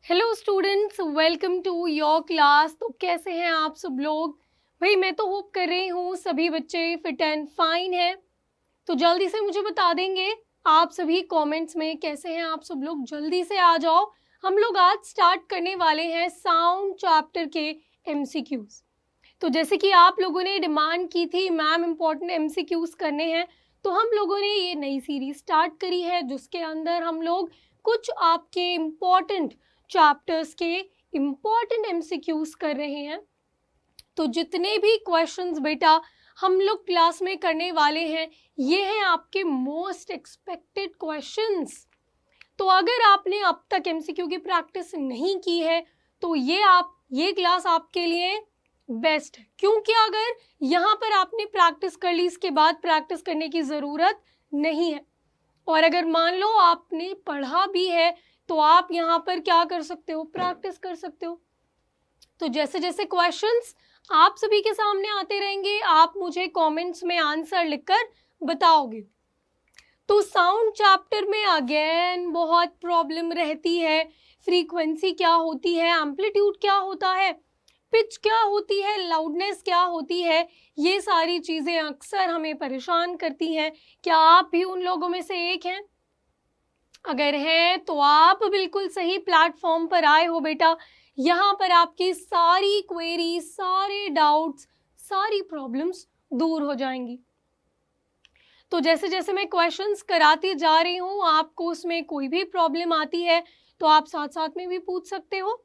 Hello students, welcome to your class. तो कैसे हैं आप सब लोग? भाई मैं तो होप कर रही हूँ सभी बच्चे फिट एंड फाइन हैं। तो जल्दी से मुझे बता देंगे आप सभी कमेंट्स में कैसे हैं आप सब लोग। जल्दी से आ जाओ। हम लोग आज स्टार्ट करने वाले हैं साउंड चैप्टर के एमसीक्यूज। तो जैसे कि आप लोगों ने डिमांड की थी मैम इम्पोर्टेंट एमसीक्यूज करने हैं, तो हम लोगों ने ये नई सीरीज स्टार्ट करी है जिसके अंदर हम लोग कुछ आपके इम्पोर्टेंट चैप्टर्स के इम्पोर्टेंट एमसीक्यूज कर रहे हैं। तो जितने भी क्वेश्चंस बेटा हम लोग क्लास में करने वाले हैं, ये हैं आपके मोस्ट एक्सपेक्टेड क्वेश्चंस। तो अगर आपने अब तक एमसीक्यू की प्रैक्टिस नहीं की है तो ये क्लास आपके लिए बेस्ट है, क्योंकि अगर यहाँ पर आपने प्रैक्टिस कर ली, इसके बाद प्रैक्टिस करने की ज़रूरत नहीं है। और अगर मान लो आपने पढ़ा भी है तो आप यहाँ पर क्या कर सकते हो, प्रैक्टिस कर सकते हो। तो जैसे जैसे क्वेश्चंस आप सभी के सामने आते रहेंगे, आप मुझे कमेंट्स में आंसर लिखकर बताओगे। तो साउंड चैप्टर में अगेन बहुत प्रॉब्लम रहती है। फ्रीक्वेंसी क्या होती है, एम्पलीट्यूड क्या होता है, पिच क्या होती है, लाउडनेस क्या होती है, ये सारी चीज़ें अक्सर हमें परेशान करती हैं। क्या आप भी उन लोगों में से एक हैं? अगर हैं तो आप बिल्कुल सही प्लेटफॉर्म पर आए हो बेटा। यहाँ पर आपकी सारी क्वेरी, सारे डाउट्स, सारी प्रॉब्लम्स दूर हो जाएंगी। तो जैसे जैसे मैं क्वेश्चंस कराती जा रही हूँ, आपको उसमें कोई भी प्रॉब्लम आती है तो आप साथ साथ में भी पूछ सकते हो,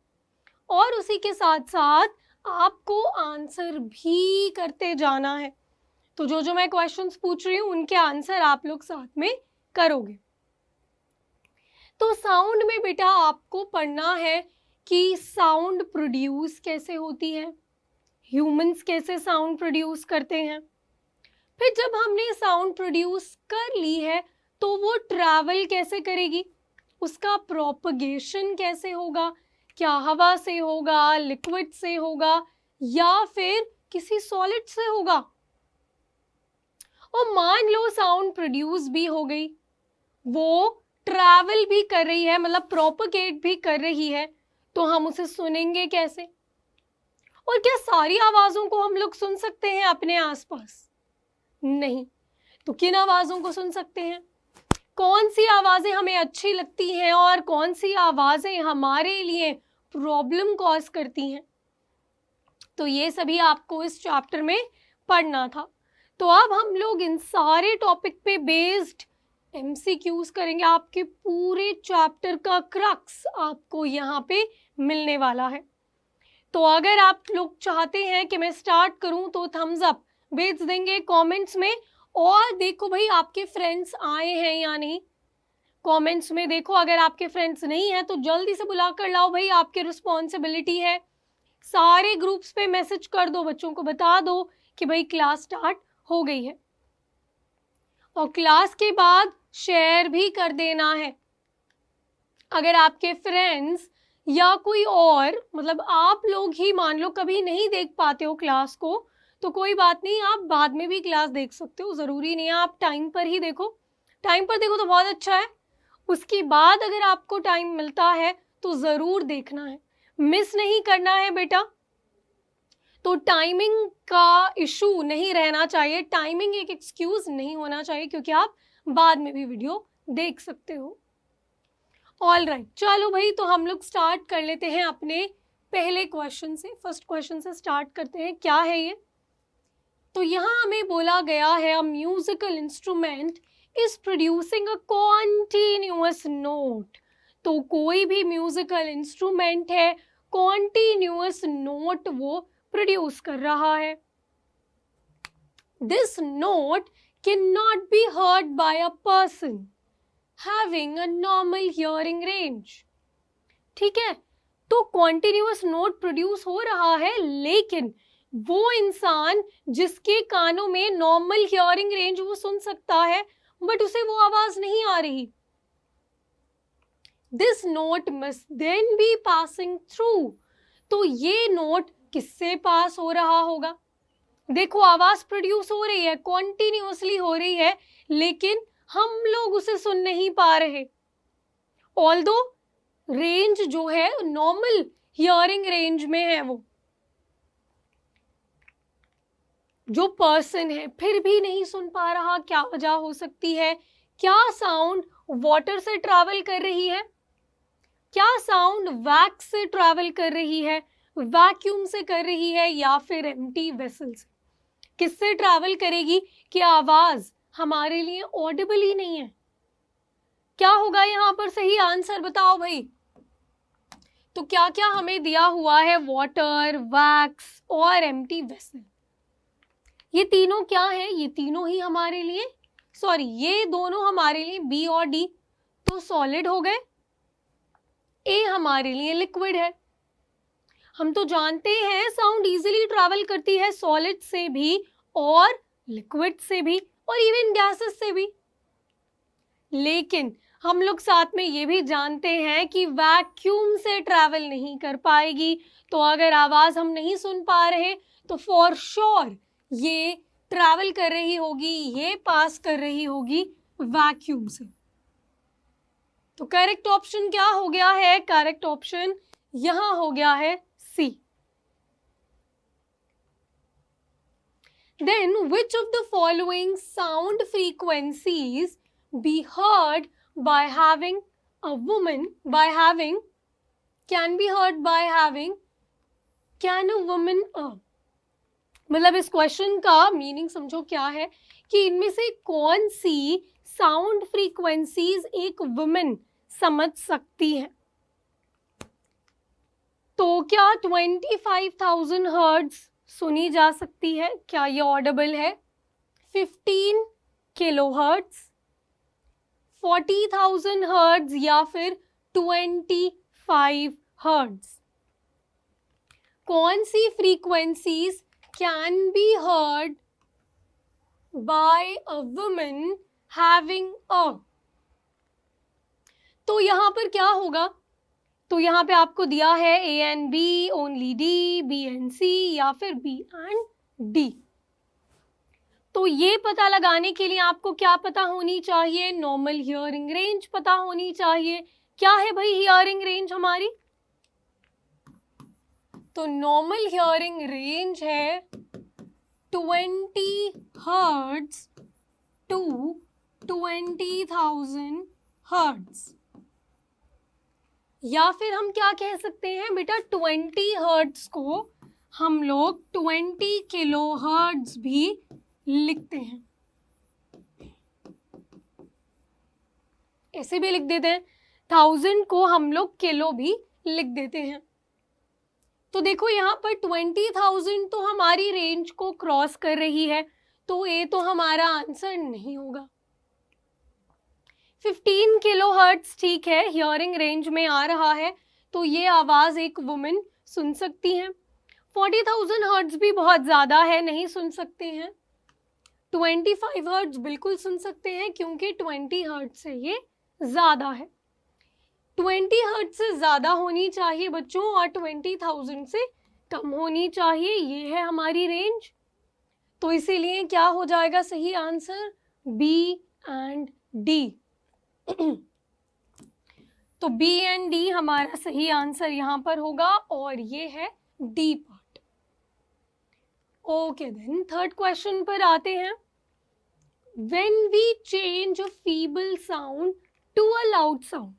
और उसी के साथ साथ आपको आंसर भी करते जाना है। तो जो जो मैं क्वेश्चंस पूछ रही हूँ उनके आंसर आप लोग साथ में करोगे। तो साउंड में बेटा आपको पढ़ना है कि साउंड प्रोड्यूस कैसे होती है, ह्यूमंस कैसे साउंड प्रोड्यूस करते हैं। फिर जब हमने साउंड प्रोड्यूस कर ली है तो वो ट्रैवल कैसे करेगी, उसका प्रोपगेशन कैसे होगा, क्या हवा से होगा, लिक्विड से होगा, या फिर किसी सॉलिड से होगा। और मान लो साउंड प्रोड्यूस भी हो गई, वो ट्रैवल भी कर रही है, मतलब प्रोपगेट भी कर रही है, तो हम उसे सुनेंगे कैसे? और क्या सारी आवाजों को हम लोग सुन सकते हैं अपने आसपास? नहीं। तो किन आवाजों को सुन सकते हैं? कौन सी आवाजें हमें अच्छी लगती हैं और कौन सी आवाजें हमारे लिए प्रॉब्लम कॉज करती हैं? तो ये सभी आपको इस चैप्टर में पढ़ना था। तो अब हम लोग इन सारे टॉपिक पे बेस्ड एमसीक्यूज करेंगे। आपके पूरे चैप्टर का क्रक्स आपको यहाँ पे मिलने वाला है। तो अगर आप लोग चाहते हैं कि मैं स्टार्ट करूं तो थम्स अप भेज देंगे कमेंट्स में। और देखो भाई आपके फ्रेंड्स आए हैं या नहीं, कमेंट्स में देखो। अगर आपके फ्रेंड्स नहीं हैं तो जल्दी से बुला कर लाओ भाई, आपकी रिस्पॉन्सिबिलिटी है। सारे ग्रुप्स पे मैसेज कर दो, बच्चों को बता दो कि भाई क्लास स्टार्ट हो गई है। और क्लास के बाद शेयर भी कर देना है। अगर आपके फ्रेंड्स या कोई और, मतलब आप लोग ही मान लो कभी नहीं देख पाते हो क्लास को, तो कोई बात नहीं, आप बाद में भी क्लास देख सकते हो। ज़रूरी नहीं है आप टाइम पर ही देखो। टाइम पर देखो तो बहुत अच्छा है, उसके बाद अगर आपको टाइम मिलता है तो ज़रूर देखना है, मिस नहीं करना है बेटा। तो टाइमिंग का इशू नहीं रहना चाहिए, टाइमिंग एक एक्सक्यूज नहीं होना चाहिए, क्योंकि आप बाद में भी वीडियो देख सकते हो। ऑल राइट, चलो भाई, तो हम लोग स्टार्ट कर लेते हैं अपने पहले क्वेश्चन से। फर्स्ट क्वेश्चन से स्टार्ट करते हैं। क्या है ये? तो यहाँ हमें बोला गया है a musical instrument is producing a continuous note. तो कोई भी म्यूजिकल इंस्ट्रूमेंट है, कॉन्टिन्यूअस नोट वो प्रोड्यूस कर रहा है। This note can not be heard by a person having a normal hearing range। ठीक है, तो कॉन्टिन्यूअस नोट प्रोड्यूस हो रहा है, लेकिन वो इंसान जिसके कानों में नॉर्मल हियरिंग रेंज वो सुन सकता है, बट उसे वो आवाज नहीं आ रही। This note must then be passing through. तो ये नोट किससे पास हो रहा होगा? देखो आवाज प्रोड्यूस हो रही है, कॉन्टिन्यूअसली हो रही है, लेकिन हम लोग उसे सुन नहीं पा रहे। ऑल्दो रेंज जो है नॉर्मल हियरिंग रेंज में है, वो जो पर्सन है फिर भी नहीं सुन पा रहा, क्या वजह हो सकती है? क्या साउंड वाटर से ट्रैवल कर रही है? क्या साउंड वैक्स से ट्रैवल कर रही है, वैक्यूम से कर रही है, या फिर एम्प्टी वेसल से? किससे ट्रैवल करेगी कि आवाज हमारे लिए ऑडिबल ही नहीं है? क्या होगा यहाँ पर सही आंसर, बताओ भाई। तो क्या क्या हमें दिया हुआ है? वाटर, वैक्स और एम्प्टी वेसल। ये तीनों क्या है? ये तीनों ही हमारे लिए, सॉरी ये दोनों हमारे लिए बी और डी तो सॉलिड हो गए, ए हमारे लिए लिक्विड है। हम तो जानते हैं साउंड इजीली ट्रैवल करती है सॉलिड से भी और लिक्विड से भी और इवन गैसेस से भी, लेकिन हम लोग साथ में ये भी जानते हैं कि वैक्यूम से ट्रैवल नहीं कर पाएगी। तो अगर आवाज हम नहीं सुन पा रहे तो फॉर श्योर ये ट्रैवल कर रही होगी, ये पास कर रही होगी वैक्यूम से। तो करेक्ट ऑप्शन क्या हो गया है? करेक्ट ऑप्शन यहां हो गया है सी। Then which of the following sound frequencies be heard by having a woman, by having, can be heard by having, can a woman मतलब इस क्वेश्चन का मीनिंग समझो क्या है कि इनमें से कौन सी साउंड फ्रीक्वेंसीज एक वुमेन समझ सकती है? तो क्या 25,000 हर्ट्ज सुनी जा सकती है? क्या ये ऑडिबल है? 15 किलोहर्ट्ज, 40,000 हर्ट्ज या फिर 25 हर्ट्ज? कौन सी frequencies can be heard by a woman having a? तो यहां पर क्या होगा? तो यहाँ पे आपको दिया है A and B, only D, B and C या फिर बी एंड डी। तो ये पता लगाने के लिए आपको क्या पता होनी चाहिए? नॉर्मल हियरिंग रेंज पता होनी चाहिए। क्या है भाई हियरिंग रेंज हमारी? तो नॉर्मल हियरिंग रेंज है 20 हर्ट्ज टू 20,000 हर्ट्ज, या फिर हम क्या कह सकते हैं बेटा, 20 हर्ट्ज को हम लोग 20 किलो हर्ट्ज भी लिखते हैं, ऐसे भी लिख देते हैं। 1000 को हम लोग किलो भी लिख देते हैं। तो देखो यहाँ पर 20,000 तो हमारी रेंज को क्रॉस कर रही है, तो ये तो हमारा आंसर नहीं होगा। 15 किलो हर्ट्ज ठीक है, हियरिंग रेंज में आ रहा है, तो ये आवाज एक वुमेन सुन सकती है। 40,000 हर्ट्ज भी बहुत ज्यादा है, नहीं सुन सकते हैं। 25 हर्ट्ज बिल्कुल सुन सकते हैं क्योंकि 20 हर्ट्ज से ये ज्यादा है। 20 हर्ट्ज से ज्यादा होनी चाहिए बच्चों और 20,000 से कम होनी चाहिए, ये है हमारी रेंज। तो इसीलिए क्या हो जाएगा सही आंसर? B and D. तो बी एंड डी हमारा सही आंसर यहां पर होगा और ये है D part. Okay then third question पर आते हैं। When we change a feeble sound to a loud sound,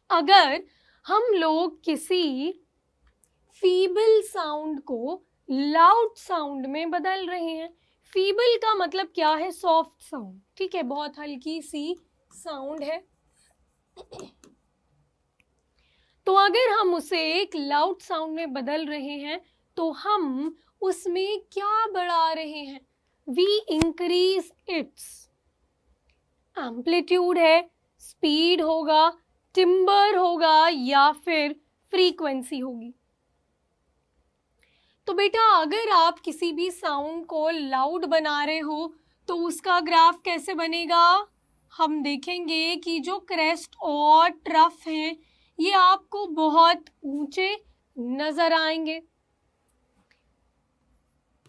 अगर हम लोग किसी फीबल साउंड को लाउड साउंड में बदल रहे हैं, फीबल का मतलब क्या है? सॉफ्ट साउंड, ठीक है, बहुत हल्की सी साउंड है। तो अगर हम उसे एक लाउड साउंड में बदल रहे हैं तो हम उसमें क्या बढ़ा रहे हैं? वी इंक्रीज इट्स एम्पलीट्यूड है, स्पीड होगा, टिम्बर होगा या फिर फ्रीक्वेंसी होगी। तो बेटा अगर आप किसी भी साउंड को लाउड बना रहे हो तो उसका ग्राफ कैसे बनेगा? हम देखेंगे कि जो क्रेस्ट और ट्रफ हैं ये आपको बहुत ऊंचे नजर आएंगे।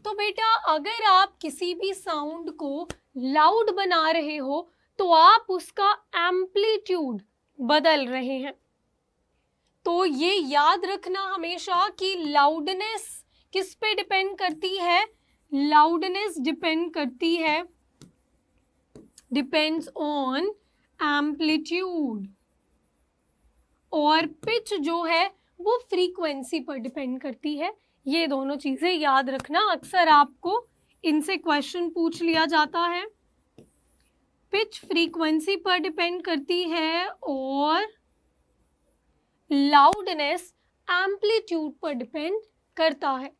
तो बेटा अगर आप किसी भी साउंड को लाउड बना रहे हो तो आप उसका एम्पलीट्यूड बदल रहे हैं। तो ये याद रखना हमेशा कि लाउडनेस किस पे डिपेंड करती है, लाउडनेस डिपेंड करती है, डिपेंड्स ऑन एम्पलीट्यूड, और पिच जो है वो फ्रीक्वेंसी पर डिपेंड करती है। ये दोनों चीजें याद रखना, अक्सर आपको इनसे क्वेश्चन पूछ लिया जाता है। पिच फ्रीक्वेंसी पर डिपेंड करती है और लाउडनेस एम्पलीट्यूड पर डिपेंड करता है।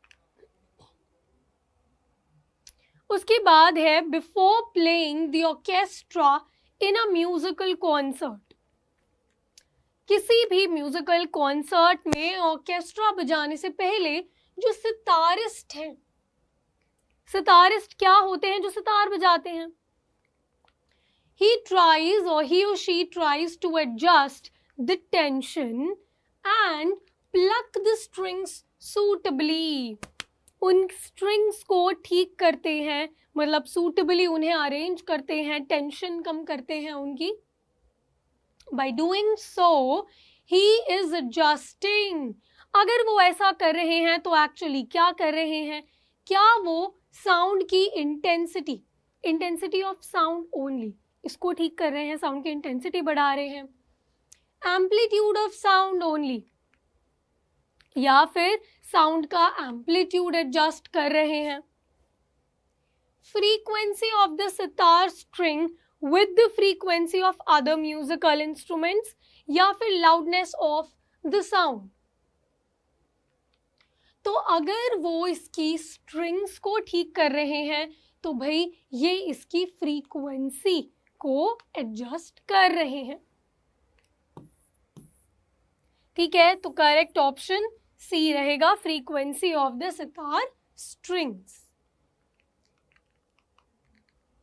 उसके बाद है before playing the orchestra in a musical concert. किसी भी म्यूजिकल कॉन्सर्ट में ऑर्केस्ट्रा बजाने से पहले जो सितारिस्ट हैं, सितारिस्ट क्या होते हैं, जो सितार बजाते हैं, he tries or he or she tries to adjust the tension and pluck the strings suitably। उन स्ट्रिंग्स को ठीक करते हैं, मतलब सूटेबली उन्हें अरेंज करते हैं, टेंशन कम करते हैं उनकी। By doing so, he is adjusting। अगर वो ऐसा कर रहे हैं तो एक्चुअली क्या कर रहे हैं, क्या वो साउंड की intensity, intensity of sound only, इसको ठीक कर रहे हैं, साउंड की इंटेंसिटी बढ़ा रहे हैं, एम्पलीट्यूड ऑफ साउंड ओनली, या फिर साउंड का एम्पलीट्यूड एडजस्ट कर रहे हैं, frequency of the sitar string with the frequency of other musical instruments, या फिर लाउडनेस ऑफ द साउंड। तो अगर वो इसकी स्ट्रिंग्स को ठीक कर रहे हैं तो भाई ये इसकी फ्रीक्वेंसी को एडजस्ट कर रहे हैं। ठीक है, तो करेक्ट ऑप्शन सी रहेगा, frequency of the sitar strings.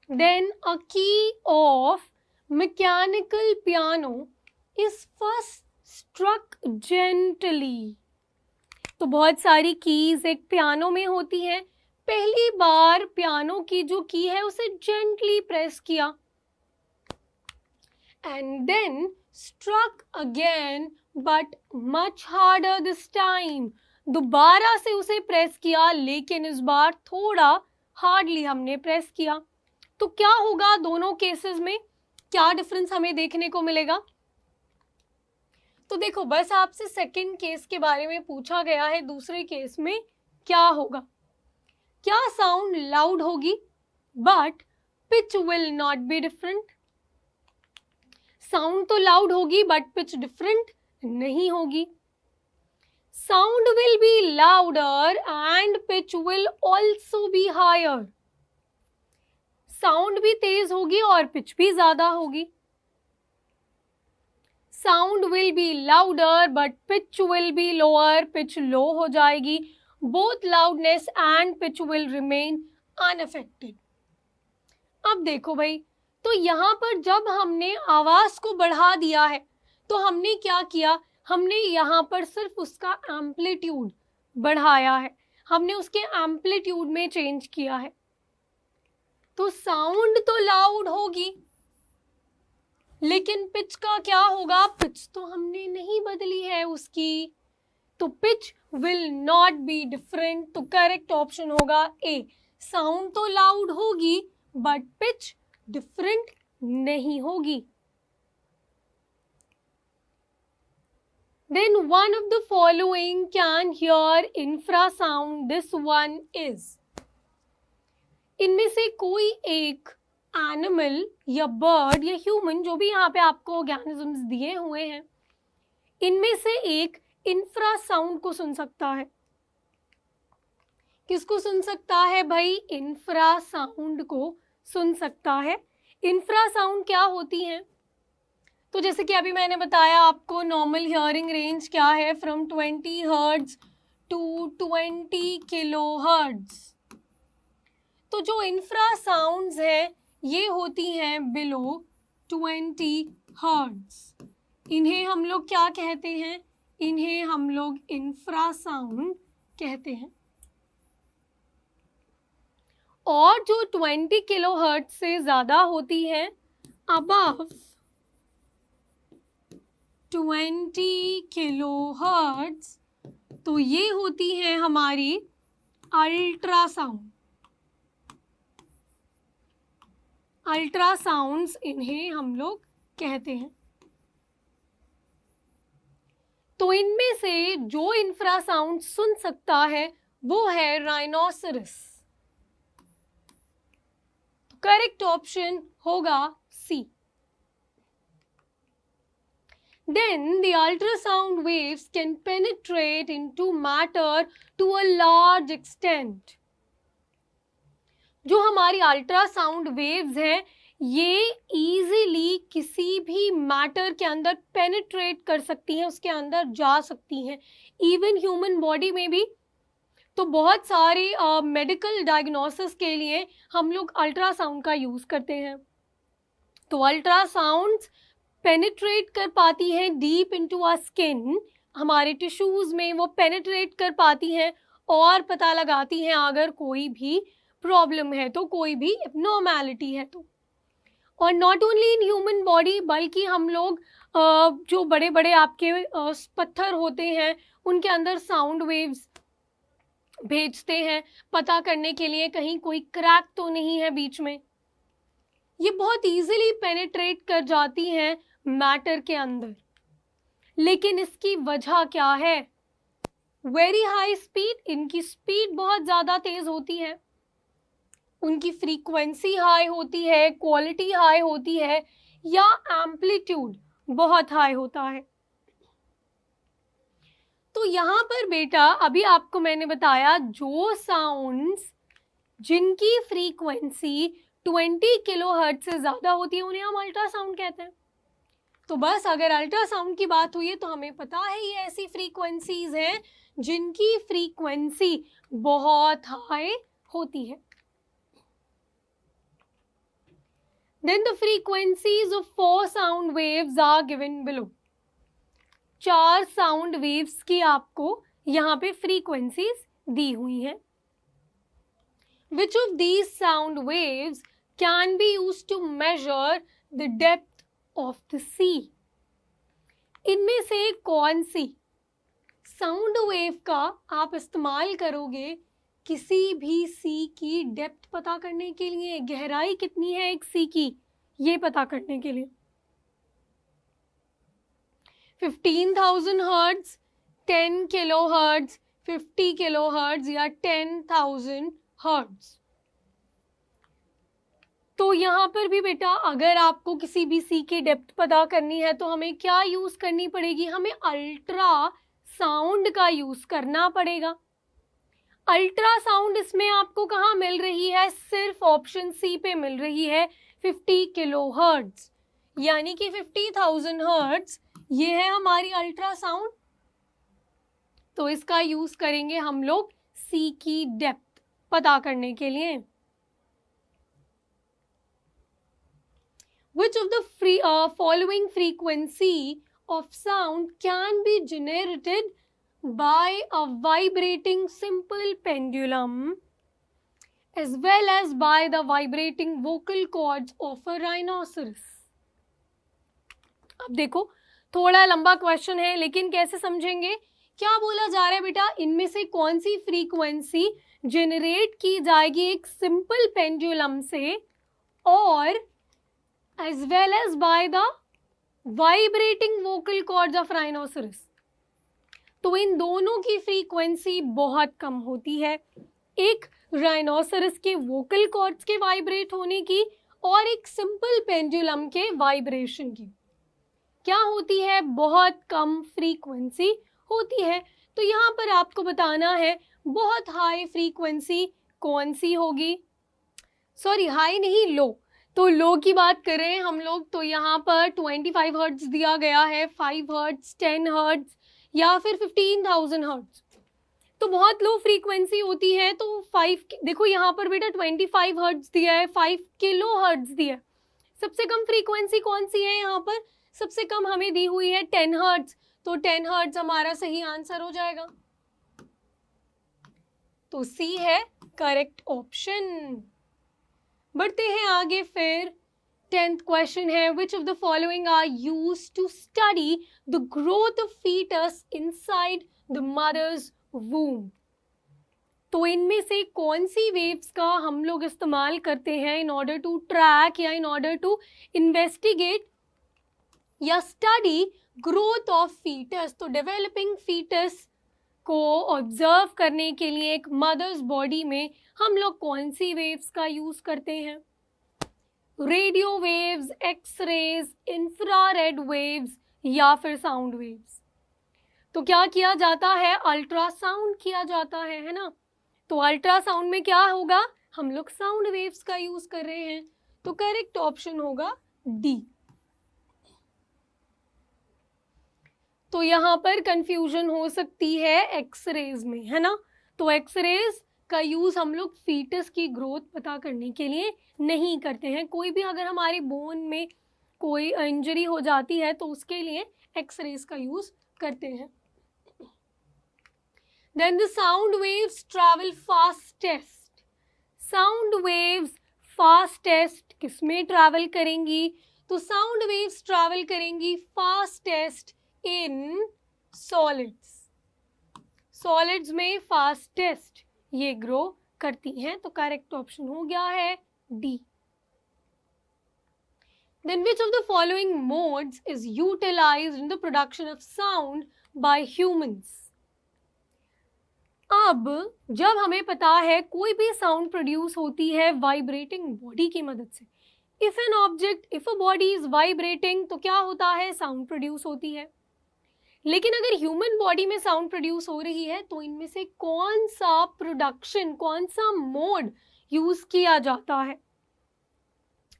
Then a key of mechanical piano is first struck gently. तो बहुत सारी कीज एक पियानो में होती हैं, पहली बार पियानो की जो की है उसे जेंटली प्रेस किया, and then struck again but much harder this time। दोबारा से उसे प्रेस किया लेकिन इस बार थोड़ा हार्डली हमने प्रेस किया। तो क्या होगा दोनों केसेस में, क्या डिफरेंस हमें देखने को मिलेगा? तो देखो, बस आपसे सेकंड केस के बारे में पूछा गया है, दूसरे केस में क्या होगा, क्या साउंड लाउड होगी but pitch will not be different? Sound तो लाउड होगी बट पिच डिफरेंट नहीं होगी। Sound will be louder and pitch will also be higher. Sound भी तेज होगी और पिच भी ज्यादा होगी। Sound will be louder but pitch will be lower, pitch low हो जाएगी। Both loudness and pitch will remain unaffected. अब देखो भाई, तो यहाँ पर जब हमने आवाज को बढ़ा दिया है तो हमने क्या किया, हमने यहाँ पर सिर्फ उसका एम्पलीट्यूड बढ़ाया है, हमने उसके एम्पलीट्यूड में चेंज किया है। तो साउंड तो लाउड होगी लेकिन पिच का क्या होगा, पिच तो हमने नहीं बदली है उसकी, तो pitch will not be different. तो करेक्ट ऑप्शन होगा ए, साउंड तो लाउड होगी बट पिच डिफरेंट नहीं होगी। Then one of the following can hear infrasound, this one is। इनमें से कोई एक एनिमल या बर्ड या ह्यूमन, जो भी यहाँ पे आपको ऑर्गेनिजम्स दिए हुए हैं, इनमें से एक इंफ्रासाउंड को सुन सकता है। किसको सुन सकता है भाई? इंफ्रासाउंड को सुन सकता है। इंफ्रासाउंड क्या होती हैं? तो जैसे कि अभी मैंने बताया आपको, नॉर्मल हियरिंग रेंज क्या है, from 20 hertz to 20 kilo hertz. तो जो इंफ्रासाउंड्स है ये होती हैं बिलो 20 हर्ट्ज। इन्हें हम लोग क्या कहते हैं? इन्हें हम लोग इंफ्रासाउंड कहते हैं। और जो 20 किलो हर्ट्ज से ज्यादा होती है, अबव 20 किलोहर्ट्ज, तो ये होती है हमारी अल्ट्रासाउंड। अल्ट्रासाउंड्स इन्हें हम लोग कहते हैं। तो इनमें से जो इंफ्रासाउंड सुन सकता है वो है राइनोसरस। तो करेक्ट ऑप्शन होगा सी। Then the ultrasound waves can penetrate into matter to a large extent. जो हमारी अल्ट्रासाउंड वेव्स हैं ये इजीली किसी भी मैटर के अंदर पेनिट्रेट कर सकती हैं, उसके अंदर जा सकती हैं, इवन ह्यूमन बॉडी में भी। तो बहुत सारे मेडिकल डायग्नोसिस के लिए हम लोग अल्ट्रासाउंड का यूज़ करते हैं। तो अल्ट्रासाउंड पेनिट्रेट कर पाती हैं डीप इनटू आवर स्किन, हमारे टिश्यूज में वो पेनिट्रेट कर पाती हैं और पता लगाती हैं अगर कोई भी प्रॉब्लम है तो, कोई भी एब्नॉर्मैलिटी है तो। और not only in human body, बल्कि हम लोग जो बड़े बड़े आपके पत्थर होते हैं उनके अंदर साउंड वेव्स भेजते हैं पता करने के लिए कहीं कोई क्रैक तो नहीं है बीच में। ये बहुत इजीली पेनिट्रेट कर जाती हैं मैटर के अंदर। लेकिन इसकी वजह क्या है? वेरी हाई स्पीड, इनकी स्पीड बहुत ज़्यादा तेज होती है, उनकी फ्रीक्वेंसी हाई होती है, क्वालिटी हाई होती है, या एम्पलीट्यूड बहुत हाई होता है। तो यहाँ पर बेटा अभी आपको मैंने बताया जो साउंड्स जिनकी फ्रीक्वेंसी 20 किलोहर्ट्ज से ज़्यादा होती है उन्हें हम अल्ट्रासाउंड कहते हैं। तो बस अगर अल्ट्रासाउंड की बात हुई है तो हमें पता है ये ऐसी फ्रीक्वेंसीज हैं जिनकी फ्रीक्वेंसी बहुत हाई होती है। Then the frequencies of 4 sound waves are given below. 4 sound waves की आपको यहाँ पे फ्रीक्वेंसीज दी हुई हैं। Which of these sound waves can be used to measure the depth of the sea? इनमें से कौन सी साउंड वेव का आप इस्तेमाल करोगे किसी भी सी की डेप्थ पता करने के लिए, गहराई कितनी है एक सी की ये पता करने के लिए? 15,000 hertz, 10 kilo hertz, 50 kilo hertz या 10,000 हर्ट्ज। तो यहाँ पर भी बेटा अगर आपको किसी भी सी की डेप्थ पता करनी है तो हमें क्या यूज करनी पड़ेगी? हमें अल्ट्रा साउंड का यूज करना पड़ेगा। अल्ट्रासाउंड इसमें आपको कहाँ मिल रही है? सिर्फ ऑप्शन सी पे मिल रही है, 50 किलो हर्ट्ज, यानी कि 50,000 हर्ट्ज ये है हमारी अल्ट्रासाउंड। तो इसका यूज करेंगे हम लोग सी की डेप्थ पता करने के लिए। Which of the following frequency of sound can be generated by a vibrating simple pendulum as well as by the vibrating vocal cords of a rhinoceros? अब देखो थोड़ा लंबा क्वेश्चन है लेकिन कैसे समझेंगे? क्या बोला जा रहा है बेटा? इनमें से कौन सी फ्रीक्वेंसी जनरेट की जाएगी एक सिंपल पेंडुलम से और as well as by the vibrating vocal cords of rhinoceros? तो इन दोनों की फ्रीक्वेंसी बहुत कम होती है, एक राइनोसरस के वोकल कॉर्ड्स के वाइब्रेट होने की और एक सिंपल पेंडुलम के वाइब्रेशन की। क्या होती है? बहुत कम फ्रीक्वेंसी होती है। तो यहाँ पर आपको बताना है बहुत हाई फ्रीक्वेंसी कौन सी होगी? सॉरी हाई नहीं, लो। तो लो की बात करें हम लोग तो यहाँ पर 25 हर्ट्ज दिया गया है, 5 हर्ट्ज, 10 हर्ट्ज या फिर 15,000 हर्ट्ज। तो बहुत लो फ्रीक्वेंसी होती है। तो 5 देखो यहाँ पर बेटा 25 हर्ट्ज दिया है, 5 किलो हर्ट्ज दिया है। सबसे कम फ्रीक्वेंसी कौन सी है यहाँ पर? सबसे कम हमें दी हुई है 10 हर्ट्ज। तो 10 हर्ट्ज हमारा सही आंसर हो जाएगा। तो सी है करेक्ट ऑप्शन। बढ़ते हैं आगे फिर 10th क्वेश्चन है, which of the following are used to study the growth of foetus inside the mother's womb. तो इनमें से कौन सी वेव्स का हम लोग इस्तेमाल करते हैं इन ऑर्डर टू ट्रैक या इन ऑर्डर टू इन्वेस्टिगेट या स्टडी ग्रोथ ऑफ फीटस। तो डेवलपिंग फीटस को ऑब्जर्व करने के लिए एक मदर्स बॉडी में हम लोग कौन सी वेव्स का यूज करते हैं? Radio waves, X-rays, infrared waves या फिर साउंड वेव्स। तो क्या किया जाता है? अल्ट्रासाउंड किया जाता है ना। तो अल्ट्रासाउंड में क्या होगा? हम लोग साउंड वेव्स का यूज कर रहे हैं। तो करेक्ट ऑप्शन होगा डी। तो यहाँ पर कंफ्यूजन हो सकती है एक्सरेज में, है ना। तो एक्सरेज का यूज हम लोग फीटस की ग्रोथ पता करने के लिए नहीं करते हैं। कोई भी अगर हमारी बोन में कोई इंजरी हो जाती है तो उसके लिए एक्सरेज का यूज करते हैं। Then the sound waves travel fastest. Sound waves fastest किसमें ट्रैवल करेंगी? तो साउंड वेव्स ट्रैवल करेंगी फास्टेस्ट इन सॉलिड्स। सॉलिड्स में फास्टेस्ट ये ग्रो करती हैं। तो करेक्ट ऑप्शन हो गया है D. Then which of the following modes is utilized in the production of sound by humans? अब जब हमें पता है कोई भी साउंड प्रोड्यूस होती है वाइब्रेटिंग बॉडी की मदद से। If an object, if a body is vibrating तो क्या होता है? साउंड प्रोड्यूस होती है। लेकिन अगर ह्यूमन बॉडी में साउंड प्रोड्यूस हो रही है तो इनमें से कौन सा प्रोडक्शन, कौन सा मोड यूज किया जाता है?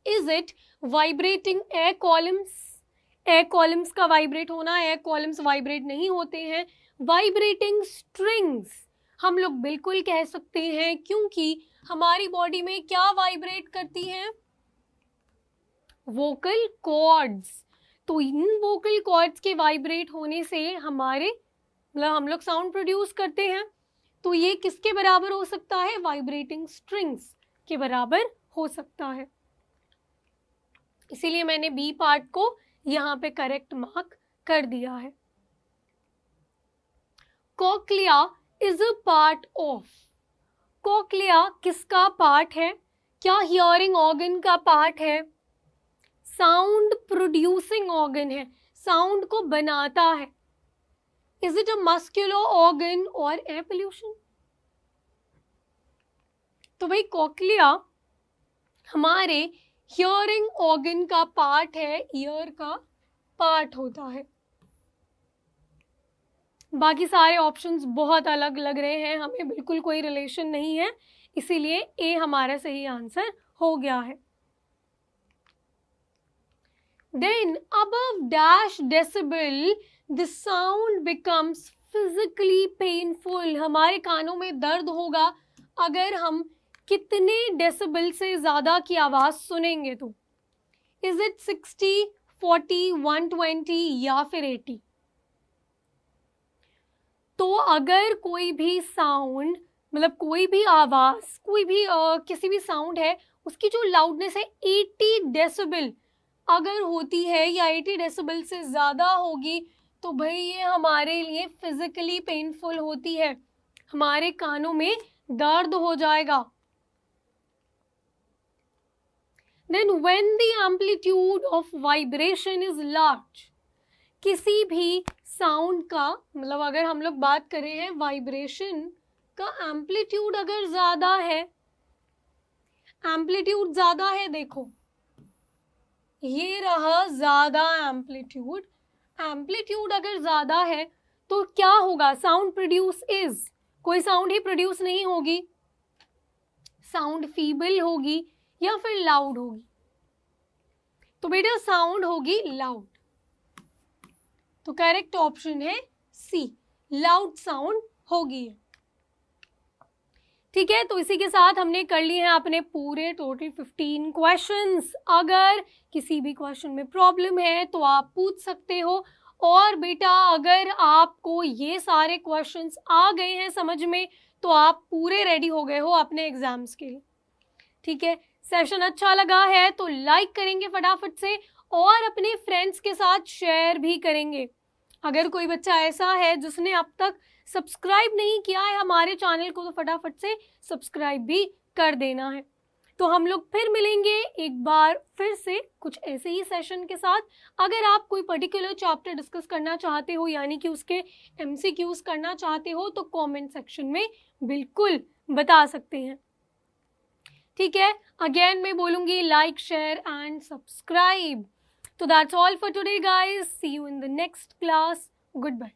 Is it vibrating air columns? Air columns का वाइब्रेट होना, एयर कॉलम्स वाइब्रेट नहीं होते हैं। वाइब्रेटिंग स्ट्रिंग्स हम लोग बिल्कुल कह सकते हैं, क्योंकि हमारी बॉडी में क्या वाइब्रेट करती हैं? Vocal cords. तो इन वोकल कॉर्ड्स के वाइब्रेट होने से हमारे हम लोग साउंड प्रोड्यूस करते हैं। तो ये किसके बराबर हो सकता है? वाइब्रेटिंग स्ट्रिंग्स के बराबर हो सकता है। इसीलिए मैंने बी पार्ट को यहाँ पे करेक्ट मार्क कर दिया है। Cochlea is a part of. Cochlea किसका पार्ट है? क्या हियरिंग ऑर्गन का पार्ट है? साउंड प्रोड्यूसिंग ऑर्गन है, साउंड को बनाता है। Is it a muscular organ और एयर पोल्यूशन? तो भाई कॉक्लिया हमारे हियरिंग ऑर्गन का पार्ट है, ईयर का पार्ट होता है। बाकी सारे ऑप्शंस बहुत अलग लग रहे हैं, हमें बिल्कुल कोई रिलेशन नहीं है, इसीलिए ए हमारा सही आंसर हो गया है। Then above dash decibel the sound becomes physically painful। हमारे कानों में दर्द होगा अगर हम कितने डेसिबल से ज्यादा की आवाज सुनेंगे तो? इज इट 60, 40, 120 या फिर 80? तो अगर कोई भी साउंड, मतलब कोई भी आवाज, कोई भी किसी भी साउंड है, उसकी जो लाउडनेस है 80 डेसिबल अगर होती है या 80 डेसिबल से ज़्यादा होगी तो भाई ये हमारे लिए फिजिकली पेनफुल होती है, हमारे कानों में दर्द हो जाएगा। Then when the amplitude of vibration is large, किसी भी साउंड का, मतलब अगर हम लोग बात कर रहे हैं वाइब्रेशन का एम्पलीट्यूड अगर ज़्यादा है, एम्पलीट्यूड ज़्यादा है, देखो ये रहा ज़्यादा एम्पलीट्यूड। एम्पलीट्यूड अगर ज़्यादा है तो क्या होगा? साउंड प्रोड्यूस इज, कोई साउंड ही प्रोड्यूस नहीं होगी, साउंड फीबल होगी या फिर लाउड होगी। तो बेटा साउंड होगी लाउड। तो करेक्ट ऑप्शन है सी, लाउड साउंड होगी। ठीक है, तो इसी के साथ हमने कर लिए हैं अपने पूरे टोटल 15 क्वेश्चंस। अगर किसी भी क्वेश्चन में प्रॉब्लम है तो आप पूछ सकते हो। और बेटा अगर आपको ये सारे क्वेश्चंस आ गए हैं समझ में तो आप पूरे रेडी हो गए हो अपने एग्जाम्स के लिए। ठीक है, सेशन अच्छा लगा है तो लाइक करेंगे फटाफट से और अपने फ्रेंड्स के साथ शेयर भी करेंगे। अगर कोई बच्चा ऐसा है जिसने अब तक सब्सक्राइब नहीं किया है हमारे चैनल को तो फटाफट से सब्सक्राइब भी कर देना है। तो हम लोग फिर मिलेंगे एक बार फिर से कुछ ऐसे ही सेशन के साथ। अगर आप कोई पर्टिकुलर चैप्टर डिस्कस करना चाहते हो यानी कि उसके एमसीक्यूज करना चाहते हो तो कमेंट सेक्शन में बिल्कुल बता सकते हैं। ठीक है, अगेन मैं बोलूंगी लाइक शेयर एंड सब्सक्राइब। तो that's all for today guys, see you in the next class, good bye.